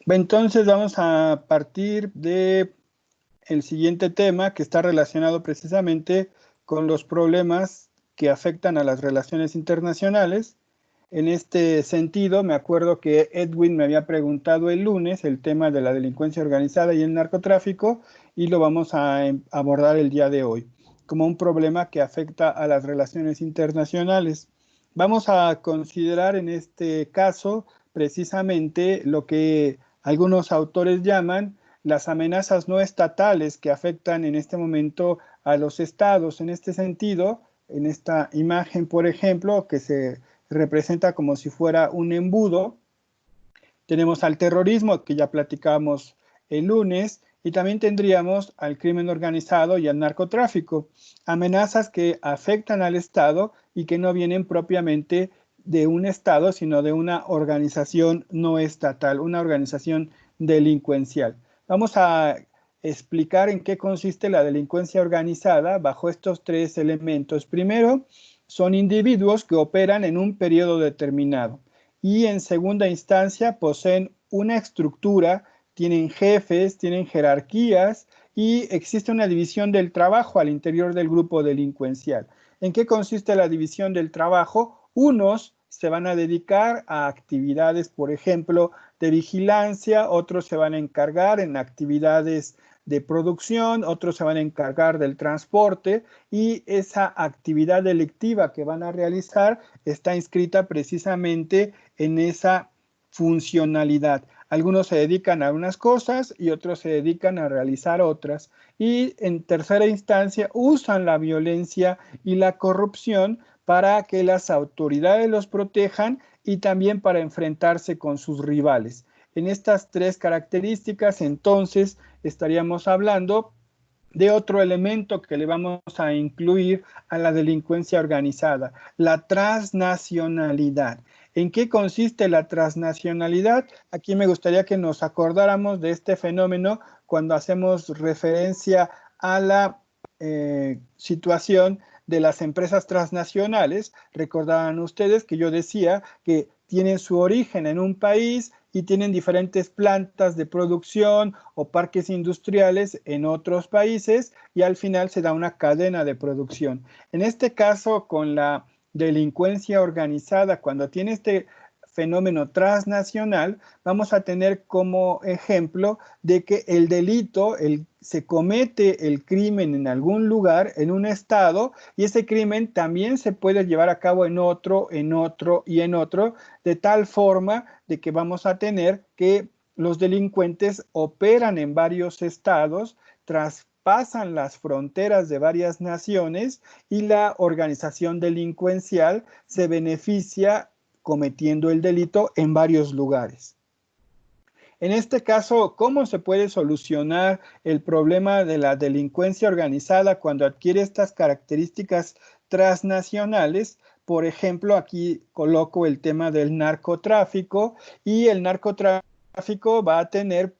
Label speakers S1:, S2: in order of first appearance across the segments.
S1: Entonces vamos a partir de el siguiente tema que está relacionado precisamente con los problemas que afectan a las relaciones internacionales. En este sentido, me acuerdo que Edwin me había preguntado el lunes el tema de la delincuencia organizada y el narcotráfico, y lo vamos a abordar el día de hoy como un problema que afecta a las relaciones internacionales. Vamos a considerar en este caso precisamente lo que algunos autores llaman las amenazas no estatales que afectan en este momento a los estados. En este sentido, en esta imagen, por ejemplo, que se representa como si fuera un embudo, tenemos al terrorismo, que ya platicamos el lunes, y también tendríamos al crimen organizado y al narcotráfico, amenazas que afectan al Estado y que no vienen propiamente de un Estado, sino de una organización no estatal, una organización delincuencial. Vamos a explicar en qué consiste la delincuencia organizada bajo estos tres elementos. Primero, son individuos que operan en un periodo determinado y en segunda instancia poseen una estructura, tienen jefes, tienen jerarquías y existe una división del trabajo al interior del grupo delincuencial. ¿En qué consiste la división del trabajo? Unos se van a dedicar a actividades, por ejemplo, de vigilancia, otros se van a encargar en actividades de producción, otros se van a encargar del transporte, y esa actividad delictiva que van a realizar está inscrita precisamente en esa funcionalidad. Algunos se dedican a unas cosas y otros se dedican a realizar otras. Y en tercera instancia usan la violencia y la corrupción para que las autoridades los protejan y también para enfrentarse con sus rivales. En estas tres características, entonces, estaríamos hablando de otro elemento que le vamos a incluir a la delincuencia organizada, la transnacionalidad. ¿En qué consiste la transnacionalidad? Aquí me gustaría que nos acordáramos de este fenómeno cuando hacemos referencia a la situación de las empresas transnacionales. Recordarán ustedes que yo decía que tienen su origen en un país y tienen diferentes plantas de producción o parques industriales en otros países, y al final se da una cadena de producción. En este caso, con la delincuencia organizada, cuando tiene este fenómeno transnacional, vamos a tener como ejemplo de que el delito, se comete el crimen en algún lugar, en un estado, y ese crimen también se puede llevar a cabo en otro, en otro y en otro, de tal forma de que vamos a tener que los delincuentes operan en varios estados, traspasan las fronteras de varias naciones, y la organización delincuencial se beneficia cometiendo el delito en varios lugares. En este caso, ¿cómo se puede solucionar el problema de la delincuencia organizada cuando adquiere estas características transnacionales? Por ejemplo, aquí coloco el tema del narcotráfico, y el narcotráfico va a tener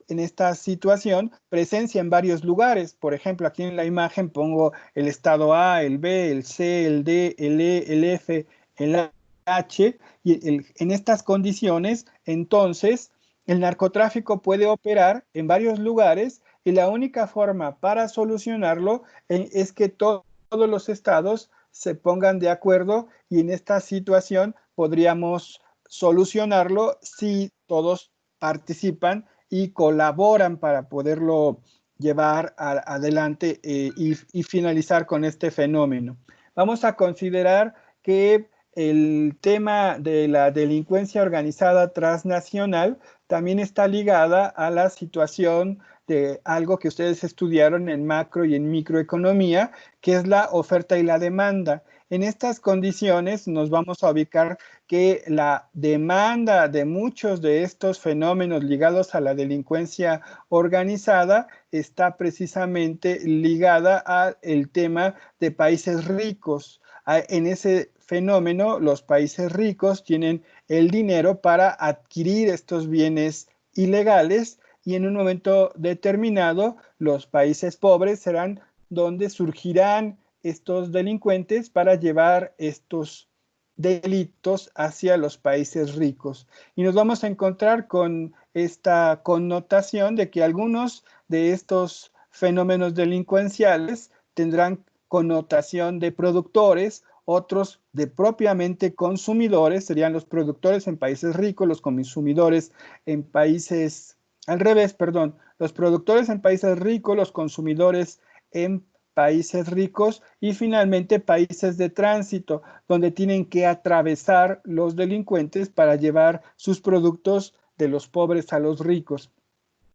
S1: en esta situación presencia en varios lugares. Por ejemplo, aquí en la imagen pongo el estado A, el B, el C, el D, el E, el F, el H, y en estas condiciones, entonces, el narcotráfico puede operar en varios lugares, y la única forma para solucionarlo es que todos los estados se pongan de acuerdo, y en esta situación podríamos solucionarlo si todos participan y colaboran para poderlo llevar adelante y finalizar con este fenómeno. Vamos a considerar que el tema de la delincuencia organizada transnacional también está ligada a la situación de algo que ustedes estudiaron en macro y en microeconomía, que es la oferta y la demanda. En estas condiciones nos vamos a ubicar que la demanda de muchos de estos fenómenos ligados a la delincuencia organizada está precisamente ligada al tema de países ricos. En ese fenómeno, los países ricos tienen el dinero para adquirir estos bienes ilegales, y en un momento determinado los países pobres serán donde surgirán estos delincuentes para llevar estos delitos hacia los países ricos. Y nos vamos a encontrar con esta connotación de que algunos de estos fenómenos delincuenciales tendrán connotación de productores, otros de propiamente consumidores, serían los productores en países ricos, los consumidores en países, al revés, perdón, los productores en países ricos, los consumidores en países ricos y finalmente países de tránsito, donde tienen que atravesar los delincuentes para llevar sus productos de los pobres a los ricos.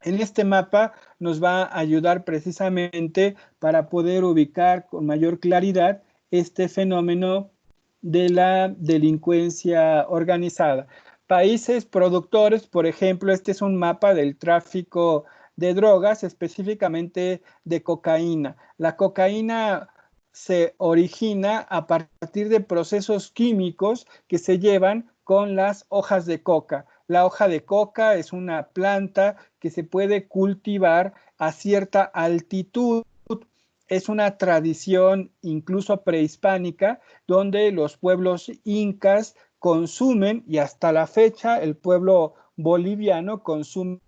S1: En este mapa nos va a ayudar precisamente para poder ubicar con mayor claridad este fenómeno de la delincuencia organizada. Países productores, por ejemplo, este es un mapa del tráfico de drogas, específicamente de cocaína. La cocaína se origina a partir de procesos químicos que se llevan con las hojas de coca. La hoja de coca es una planta que se puede cultivar a cierta altitud. Es una tradición incluso prehispánica donde los pueblos incas consumen, y hasta la fecha el pueblo boliviano consume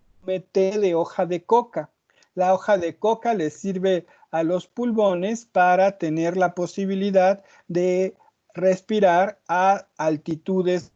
S1: té de hoja de coca. La hoja de coca les sirve a los pulmones para tener la posibilidad de respirar a altitudes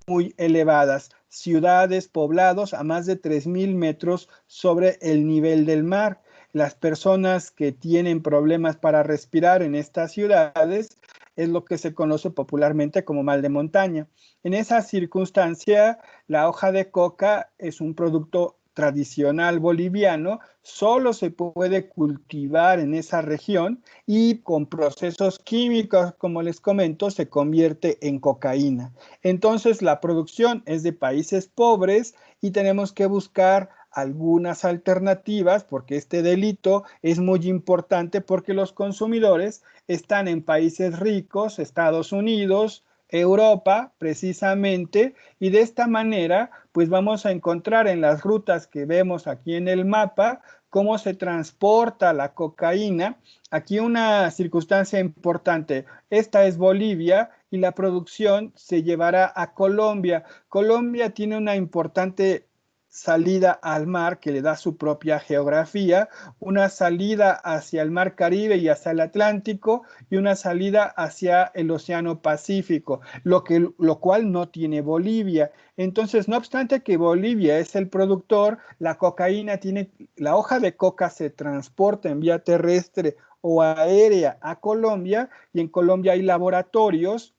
S1: muy elevadas, ciudades, poblados a más de 3,000 metros sobre el nivel del mar. Las personas que tienen problemas para respirar en estas ciudades es lo que se conoce popularmente como mal de montaña. En esa circunstancia, la hoja de coca es un producto tradicional boliviano, solo se puede cultivar en esa región y con procesos químicos, como les comento, se convierte en cocaína. Entonces, la producción es de países pobres y tenemos que buscar algunas alternativas porque este delito es muy importante porque los consumidores están en países ricos, Estados Unidos, Europa, precisamente, y de esta manera, pues vamos a encontrar en las rutas que vemos aquí en el mapa cómo se transporta la cocaína. Aquí una circunstancia importante, esta es Bolivia y la producción se llevará a Colombia. Colombia tiene una importante salida al mar que le da su propia geografía, una salida hacia el mar Caribe y hacia el Atlántico y una salida hacia el Océano Pacífico, lo cual no tiene Bolivia. Entonces, no obstante que Bolivia es el productor, la cocaína tiene, la hoja de coca se transporta en vía terrestre o aérea a Colombia y en Colombia hay laboratorios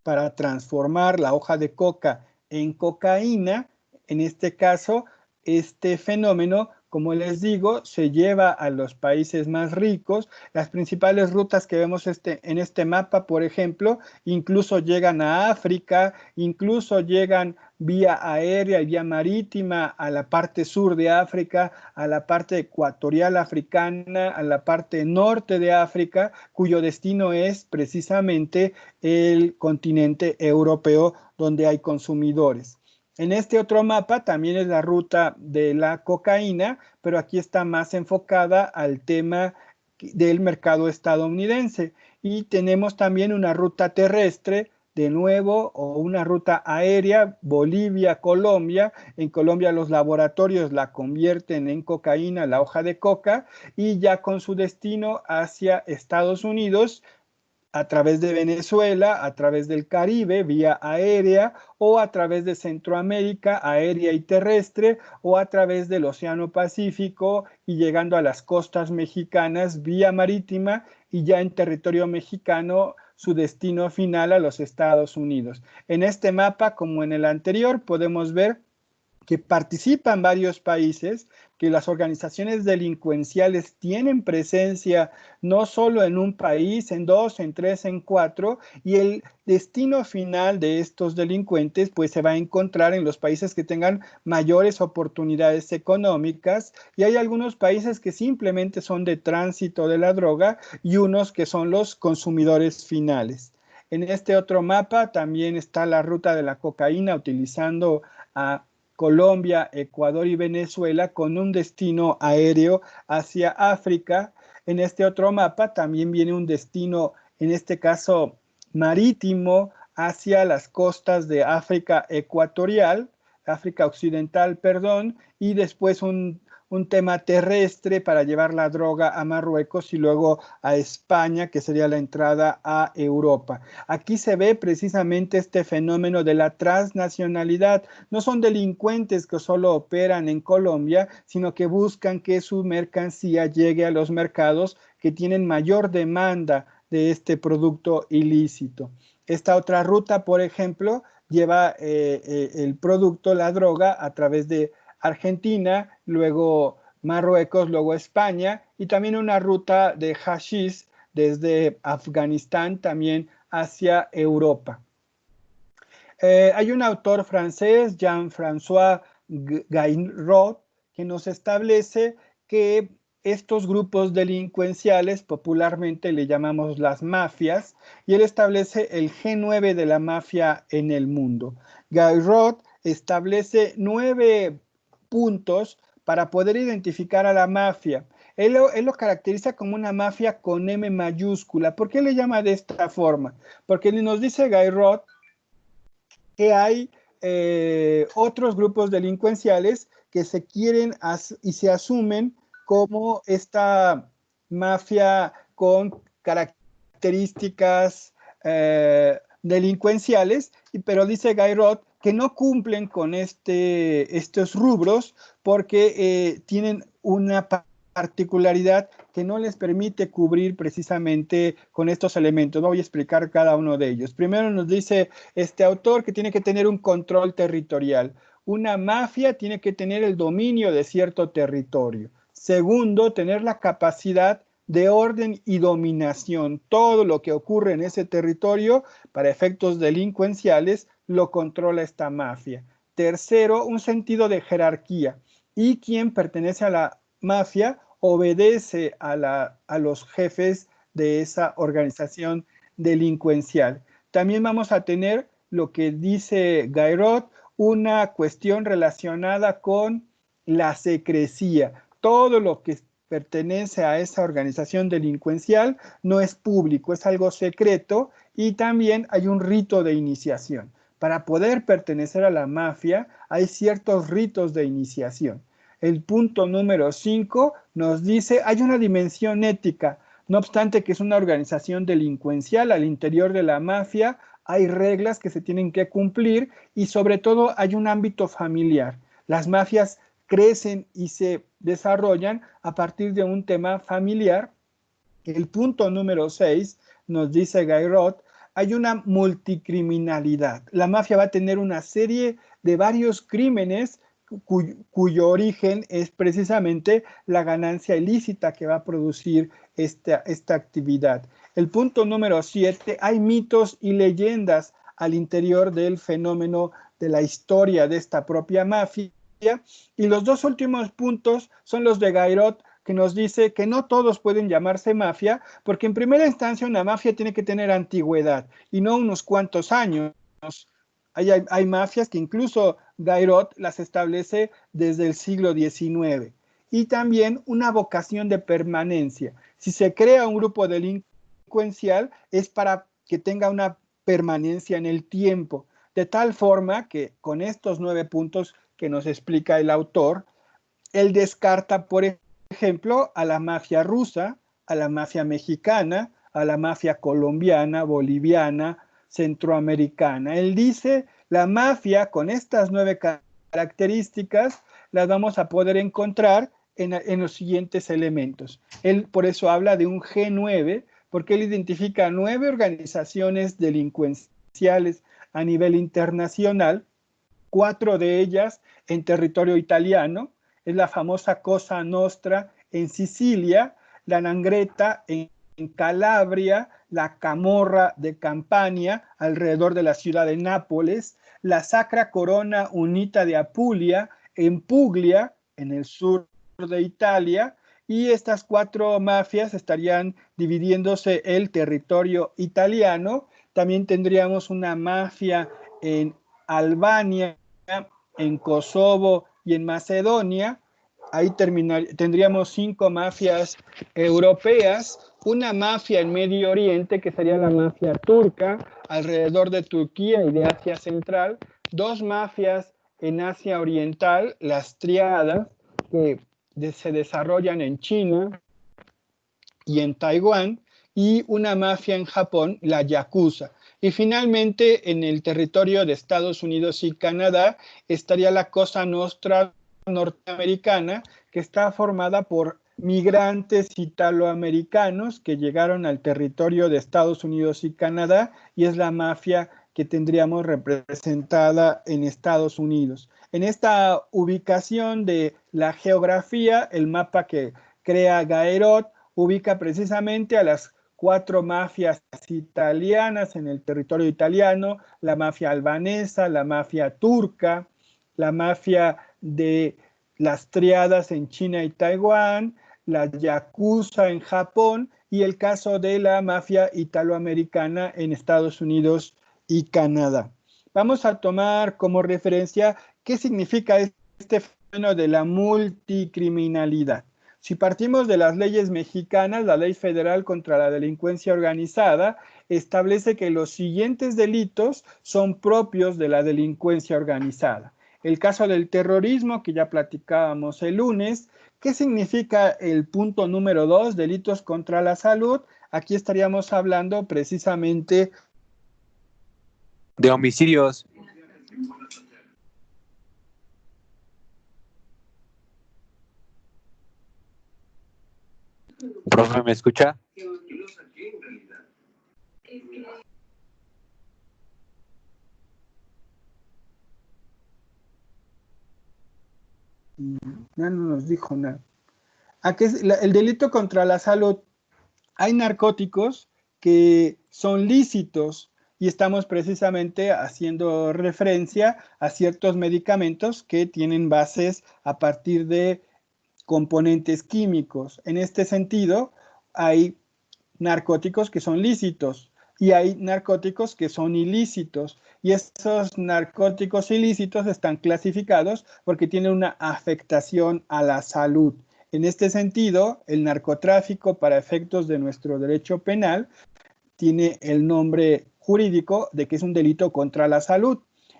S1: para transformar la hoja de coca en cocaína. En este caso, este fenómeno, como les digo, se lleva a los países más ricos. Las principales rutas que vemos en este mapa, por ejemplo, incluso llegan a África, incluso llegan vía aérea y vía marítima a la parte sur de África, a la parte ecuatorial africana, a la parte norte de África, cuyo destino es precisamente el continente europeo donde hay consumidores. En este otro mapa también es la ruta de la cocaína, pero aquí está más enfocada al tema del mercado estadounidense. Y tenemos también una ruta terrestre, de nuevo, o una ruta aérea, Bolivia, Colombia. En Colombia los laboratorios la convierten en cocaína, la hoja de coca, y ya con su destino hacia Estados Unidos, a través de Venezuela, a través del Caribe, vía aérea, o a través de Centroamérica, aérea y terrestre, o a través del Océano Pacífico y llegando a las costas mexicanas, vía marítima, y ya en territorio mexicano, su destino final a los Estados Unidos. En este mapa, como en el anterior, podemos ver que participan varios países, que las organizaciones delincuenciales tienen presencia no solo en un país, en dos, en tres, en cuatro, y el destino final de estos delincuentes pues se va a encontrar en los países que tengan mayores oportunidades económicas, y hay algunos países que simplemente son de tránsito de la droga y unos que son los consumidores finales. En este otro mapa también está la ruta de la cocaína utilizando a Colombia, Ecuador y Venezuela con un destino aéreo hacia África. En este otro mapa también viene un destino, en este caso marítimo, hacia las costas de África ecuatorial, África Occidental, perdón, y después un tema terrestre para llevar la droga a Marruecos y luego a España, que sería la entrada a Europa. Aquí se ve precisamente este fenómeno de la transnacionalidad. No son delincuentes que solo operan en Colombia, sino que buscan que su mercancía llegue a los mercados que tienen mayor demanda de este producto ilícito. Esta otra ruta, por ejemplo, lleva el producto, la droga, a través de Argentina, luego Marruecos, luego España, y también una ruta de hashish desde Afganistán también hacia Europa. Hay un autor francés, Jean-François Gaillard, que nos establece que estos grupos delincuenciales, popularmente le llamamos las mafias, y él establece el G9 de la mafia en el mundo. Gaillard establece 9 puntos para poder identificar a la mafia. Él lo caracteriza como una mafia con M mayúscula. ¿Por qué le llama de esta forma? Porque nos dice Gaillard que hay otros grupos delincuenciales que se quieren y se asumen como esta mafia con características delincuenciales, pero dice Gaillard que no cumplen con estos rubros porque tienen una particularidad que no les permite cubrir precisamente con estos elementos. Voy a explicar cada uno de ellos. Primero nos dice este autor que tiene que tener un control territorial. Una mafia tiene que tener el dominio de cierto territorio. Segundo, tener la capacidad de orden y dominación. Todo lo que ocurre en ese territorio para efectos delincuenciales lo controla esta mafia. Tercero, un sentido de jerarquía. Y quien pertenece a la mafia obedece a los jefes de esa organización delincuencial. También vamos a tener lo que dice Gaillard, una cuestión relacionada con la secrecía. Todo lo que pertenece a esa organización delincuencial no es público, es algo secreto, y también hay un rito de iniciación. Para poder pertenecer a la mafia hay ciertos ritos de iniciación. El punto número 5 nos dice, hay una dimensión ética, no obstante que es una organización delincuencial al interior de la mafia, hay reglas que se tienen que cumplir y sobre todo hay un ámbito familiar. Las mafias crecen y se desarrollan a partir de un tema familiar. El punto número 6 nos dice Gaillard, hay una multicriminalidad. La mafia va a tener una serie de varios crímenes cuyo origen es precisamente la ganancia ilícita que va a producir esta actividad. El punto número 7, hay mitos y leyendas al interior del fenómeno de la historia de esta propia mafia. Y los dos últimos puntos son los de Gaillard, que nos dice que no todos pueden llamarse mafia, porque en primera instancia una mafia tiene que tener antigüedad y no unos cuantos años. Hay mafias que incluso Gaillard las establece desde el siglo XIX. Y también una vocación de permanencia. Si se crea un grupo delincuencial es para que tenga una permanencia en el tiempo. De tal forma que con estos 9 puntos que nos explica el autor, él descarta, por ejemplo, a la mafia rusa, a la mafia mexicana, a la mafia colombiana, boliviana, centroamericana. Él dice, la mafia con estas 9 características las vamos a poder encontrar en los siguientes elementos. Él por eso habla de un G9, porque él identifica 9 organizaciones delincuenciales a nivel internacional, 4 de ellas en territorio italiano, es la famosa Cosa Nostra en Sicilia, la 'Ndrangheta en Calabria, la Camorra de Campania, alrededor de la ciudad de Nápoles, la Sacra Corona Unita de Apulia, en Puglia, en el sur de Italia, y estas 4 mafias estarían dividiéndose el territorio italiano. También tendríamos una mafia en Albania, en Kosovo y en Macedonia. Ahí tendríamos 5 mafias europeas, una mafia en Medio Oriente, que sería la mafia turca, alrededor de Turquía y de Asia Central, 2 mafias en Asia Oriental, las tríadas que se desarrollan en China y en Taiwán, y una mafia en Japón, la Yakuza. Y finalmente, en el territorio de Estados Unidos y Canadá, estaría la Cosa Nostra norteamericana, que está formada por migrantes italoamericanos que llegaron al territorio de Estados Unidos y Canadá, y es la mafia que tendríamos representada en Estados Unidos. En esta ubicación de la geografía, el mapa que crea Gaerot ubica precisamente a las 4 mafias italianas en el territorio italiano, la mafia albanesa, la mafia turca, la mafia de las tríadas en China y Taiwán, la Yakuza en Japón y el caso de la mafia italoamericana en Estados Unidos y Canadá. Vamos a tomar como referencia qué significa este fenómeno de la multicriminalidad. Si partimos de las leyes mexicanas, la Ley Federal contra la Delincuencia Organizada establece que los siguientes delitos son propios de la delincuencia organizada. El caso del terrorismo, que ya platicábamos el lunes. ¿Qué significa el punto número 2, delitos contra la salud? Aquí estaríamos hablando precisamente
S2: de homicidios. Profe, ¿me escucha?
S1: Ya no nos dijo nada. Aquí es el delito contra la salud. Hay narcóticos que son lícitos y estamos precisamente haciendo referencia a ciertos medicamentos que tienen bases a partir de componentes químicos. En este sentido, hay narcóticos que son lícitos y hay narcóticos que son ilícitos. Y esos narcóticos ilícitos están clasificados porque tienen una afectación a la salud. En este sentido, el narcotráfico, para efectos de nuestro derecho penal, tiene el nombre jurídico de que es un delito contra la salud.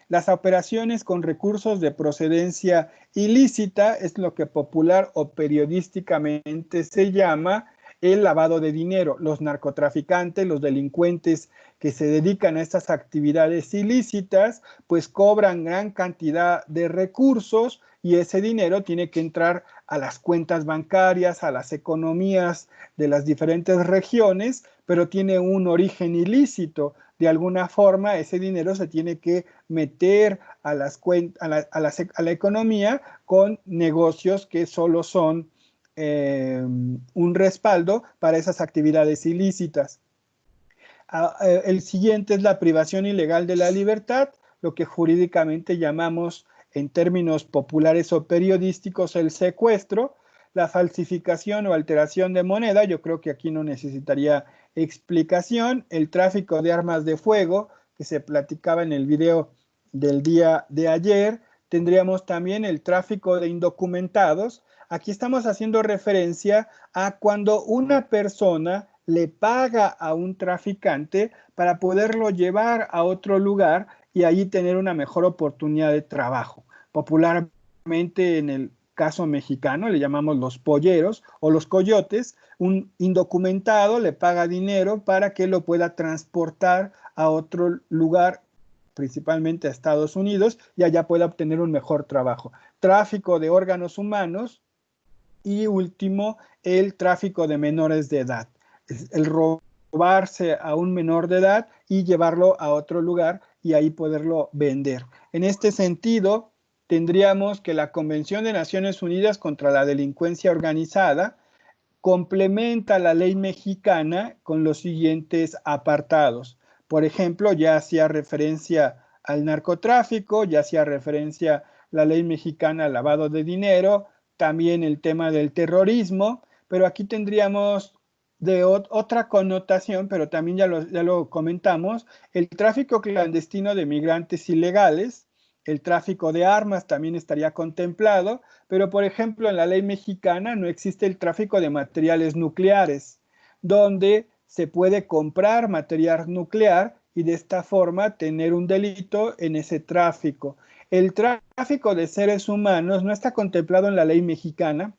S1: Las operaciones con recursos de procedencia ilícita es lo que popular o periodísticamente se llama el lavado de dinero. Los narcotraficantes, los delincuentes que se dedican a estas actividades ilícitas, pues cobran gran cantidad de recursos y ese dinero tiene que entrar a las cuentas bancarias, a las economías de las diferentes regiones, pero tiene un origen ilícito. De alguna forma, ese dinero se tiene que meter a la economía con negocios que solo son un respaldo para esas actividades ilícitas. El siguiente es la privación ilegal de la libertad, lo que jurídicamente llamamos en términos populares o periodísticos el secuestro, la falsificación o alteración de moneda. Yo creo que aquí no necesitaría explicación. El tráfico de armas de fuego, que se platicaba en el video del día de ayer. Tendríamos también el tráfico de indocumentados. Aquí estamos haciendo referencia a cuando una persona le paga a un traficante para poderlo llevar a otro lugar y allí tener una mejor oportunidad de trabajo. Popularmente en el caso mexicano le llamamos los polleros o los coyotes. Un indocumentado le paga dinero para que lo pueda transportar a otro lugar, principalmente a Estados Unidos, y allá pueda obtener un mejor trabajo. Tráfico de órganos humanos y último, el tráfico de menores de edad. El robarse a un menor de edad y llevarlo a otro lugar y ahí poderlo vender. En este sentido, tendríamos que la Convención de Naciones Unidas contra la Delincuencia Organizada complementa la ley mexicana con los siguientes apartados. Por ejemplo, ya hacía referencia al narcotráfico, ya hacía referencia la ley mexicana al lavado de dinero, también el tema del terrorismo, pero aquí tendríamos de otra connotación, pero también ya lo comentamos, el tráfico clandestino de migrantes ilegales, el tráfico de armas también estaría contemplado, pero por ejemplo en la ley mexicana no existe el tráfico de materiales nucleares, donde se puede comprar material nuclear y de esta forma tener un delito en ese tráfico. El tráfico de seres humanos no está contemplado en la ley mexicana,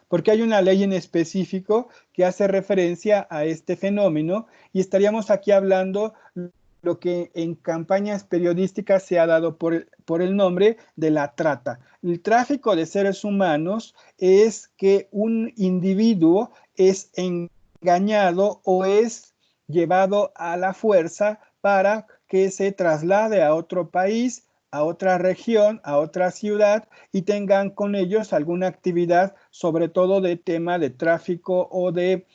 S1: porque hay una ley en específico que hace referencia a este fenómeno y estaríamos aquí hablando lo que en campañas periodísticas se ha dado por el nombre de la trata. El tráfico de seres humanos es que un individuo es engañado o es llevado a la fuerza para que se traslade a otro país, a otra región, a otra ciudad y tengan con ellos alguna actividad, sobre todo de tema de tráfico o de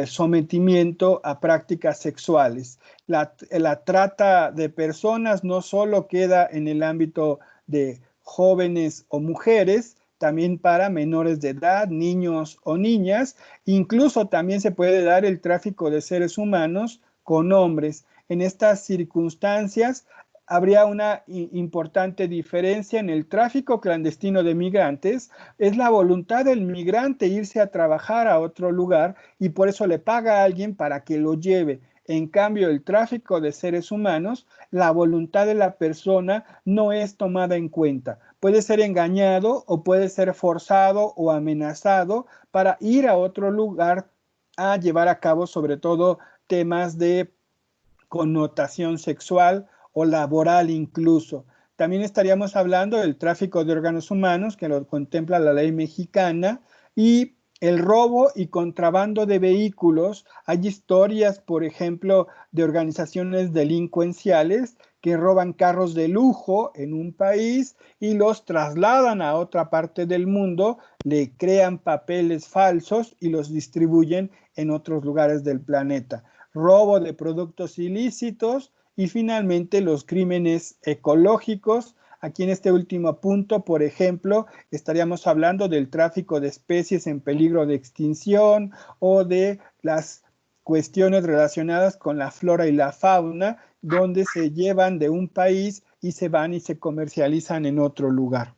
S1: sometimiento a prácticas sexuales. La trata de personas no solo queda en el ámbito de jóvenes o mujeres, también para menores de edad, niños o niñas, incluso también se puede dar el tráfico de seres humanos con hombres. En estas circunstancias habría una importante diferencia en el tráfico clandestino de migrantes. Es la voluntad del migrante irse a trabajar a otro lugar y por eso le paga a alguien para que lo lleve. En cambio, el tráfico de seres humanos, la voluntad de la persona no es tomada en cuenta. Puede ser engañado o puede ser forzado o amenazado para ir a otro lugar a llevar a cabo sobre todo temas de connotación sexual o laboral incluso. También estaríamos hablando del tráfico de órganos humanos, que lo contempla la ley mexicana, y el robo y contrabando de vehículos. Hay historias, por ejemplo, de organizaciones delincuenciales que roban carros de lujo en un país y los trasladan a otra parte del mundo, le crean papeles falsos y los distribuyen en otros lugares del planeta. Robo de productos ilícitos y finalmente los crímenes ecológicos. Aquí en este último punto, por ejemplo, estaríamos hablando del tráfico de especies en peligro de extinción o de las cuestiones relacionadas con la flora y la fauna, donde se llevan de un país y se van y se comercializan en otro lugar.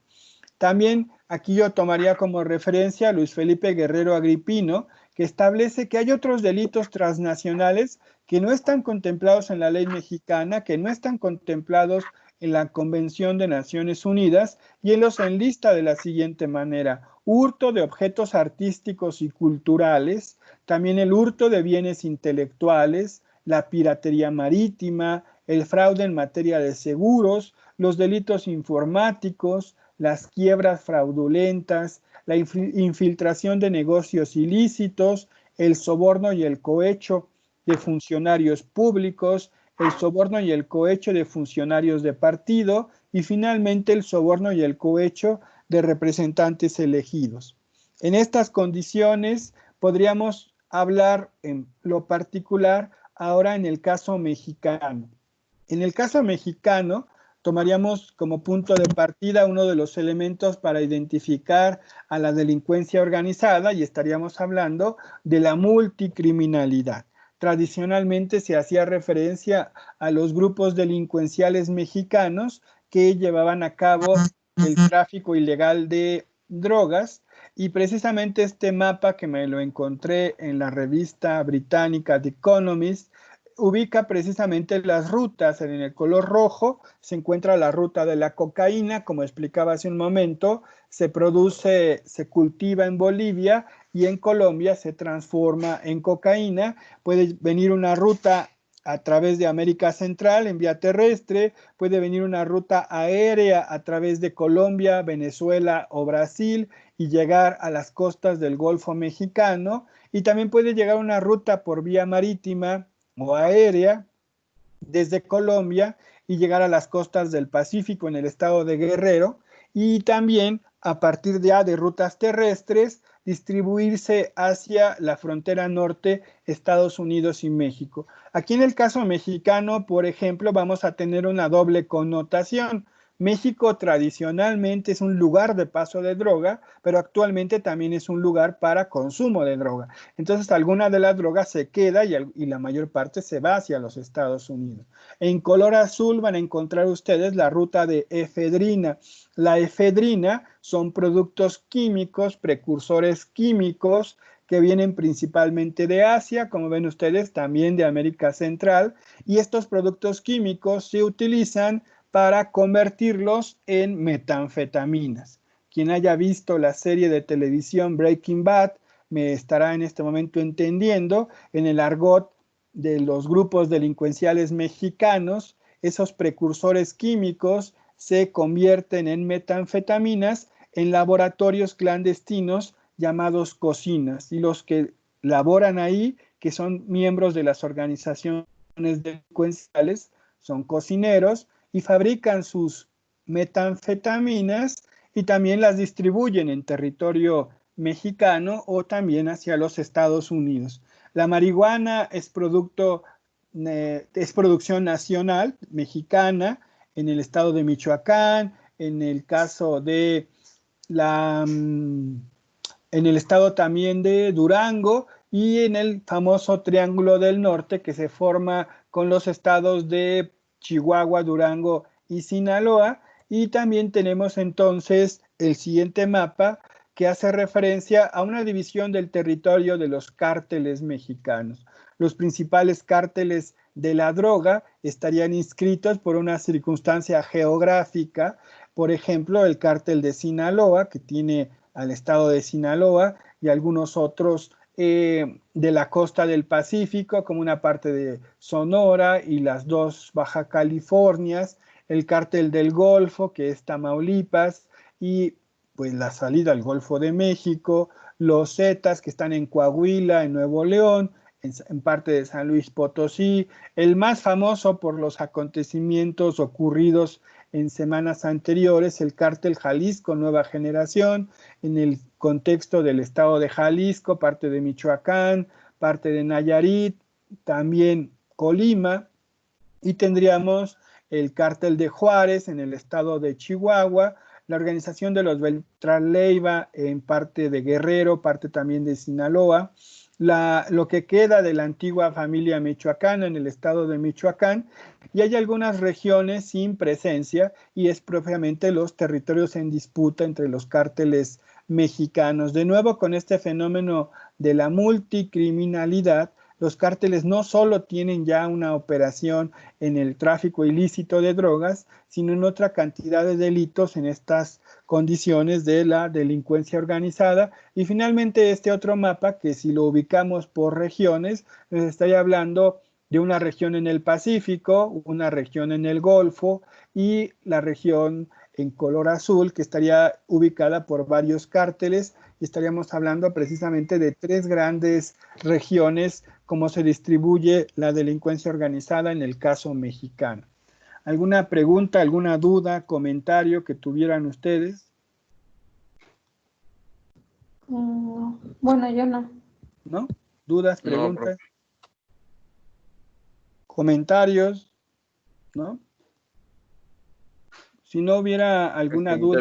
S1: También aquí yo tomaría como referencia a Luis Felipe Guerrero Agripino, que establece que hay otros delitos transnacionales que no están contemplados en la ley mexicana, que no están contemplados en la Convención de Naciones Unidas, y él los enlista de la siguiente manera: hurto de objetos artísticos y culturales, también el hurto de bienes intelectuales, la piratería marítima, el fraude en materia de seguros, los delitos informáticos, las quiebras fraudulentas, la infiltración de negocios ilícitos, el soborno y el cohecho de funcionarios públicos, el soborno y el cohecho de funcionarios de partido y finalmente el soborno y el cohecho de representantes elegidos. En estas condiciones podríamos hablar en lo particular ahora en el caso mexicano. En el caso mexicano, tomaríamos como punto de partida uno de los elementos para identificar a la delincuencia organizada y estaríamos hablando de la multicriminalidad. Tradicionalmente se hacía referencia a los grupos delincuenciales mexicanos que llevaban a cabo el tráfico ilegal de drogas y precisamente este mapa que me lo encontré en la revista británica The Economist ubica precisamente las rutas. En el color rojo se encuentra la ruta de la cocaína, como explicaba hace un momento, se produce, se cultiva en Bolivia y en Colombia se transforma en cocaína. Puede venir una ruta a través de América Central en vía terrestre, puede venir una ruta aérea a través de Colombia, Venezuela o Brasil y llegar a las costas del Golfo Mexicano, y también puede llegar una ruta por vía marítima o aérea desde Colombia y llegar a las costas del Pacífico en el estado de Guerrero, y también a partir de rutas terrestres distribuirse hacia la frontera norte, Estados Unidos y México. Aquí en el caso mexicano, por ejemplo, vamos a tener una doble connotación. México tradicionalmente es un lugar de paso de droga, pero actualmente también es un lugar para consumo de droga. Entonces, alguna de las drogas se queda y la mayor parte se va hacia los Estados Unidos. En color azul van a encontrar ustedes la ruta de efedrina. La efedrina son productos químicos, precursores químicos que vienen principalmente de Asia, como ven ustedes, también de América Central, y estos productos químicos se utilizan para convertirlos en metanfetaminas. Quien haya visto la serie de televisión Breaking Bad me estará en este momento entendiendo. En el argot de los grupos delincuenciales mexicanos, esos precursores químicos se convierten en metanfetaminas en laboratorios clandestinos llamados cocinas, y los que laboran ahí, que son miembros de las organizaciones delincuenciales, son cocineros y fabrican sus metanfetaminas y también las distribuyen en territorio mexicano o también hacia los Estados Unidos. La marihuana es producción nacional mexicana en el estado de Michoacán, en el caso de en el estado también de Durango y en el famoso Triángulo del Norte que se forma con los estados de Chihuahua, Durango y Sinaloa. Y también tenemos entonces el siguiente mapa que hace referencia a una división del territorio de los cárteles mexicanos. Los principales cárteles de la droga estarían inscritos por una circunstancia geográfica. Por ejemplo, el cártel de Sinaloa, que tiene al estado de Sinaloa, y algunos otros de la costa del Pacífico, como una parte de Sonora y las dos Baja Californias, el cártel del Golfo, que es Tamaulipas, y pues la salida al Golfo de México, los Zetas, que están en Coahuila, en Nuevo León, en parte de San Luis Potosí, el más famoso por los acontecimientos ocurridos en semanas anteriores, el cártel Jalisco Nueva Generación, en el contexto del estado de Jalisco, parte de Michoacán, parte de Nayarit, también Colima, y tendríamos el cártel de Juárez en el estado de Chihuahua, la organización de los Beltrán Leiva en parte de Guerrero, parte también de Sinaloa, lo que queda de la antigua familia michoacana en el estado de Michoacán, y hay algunas regiones sin presencia y es propiamente los territorios en disputa entre los cárteles mexicanos. De nuevo, con este fenómeno de la multicriminalidad, los cárteles no solo tienen ya una operación en el tráfico ilícito de drogas, sino en otra cantidad de delitos en estas condiciones de la delincuencia organizada. Y finalmente este otro mapa, que si lo ubicamos por regiones, nos estaría hablando de una región en el Pacífico, una región en el Golfo y la región en color azul, que estaría ubicada por varios cárteles, y estaríamos hablando precisamente de tres grandes regiones, cómo se distribuye la delincuencia organizada en el caso mexicano. ¿Alguna pregunta, alguna duda, comentario que tuvieran ustedes?
S3: Bueno, yo no.
S1: ¿No? ¿Dudas, preguntas?
S4: No,
S1: ¿Comentarios? ¿No? Si no hubiera alguna duda.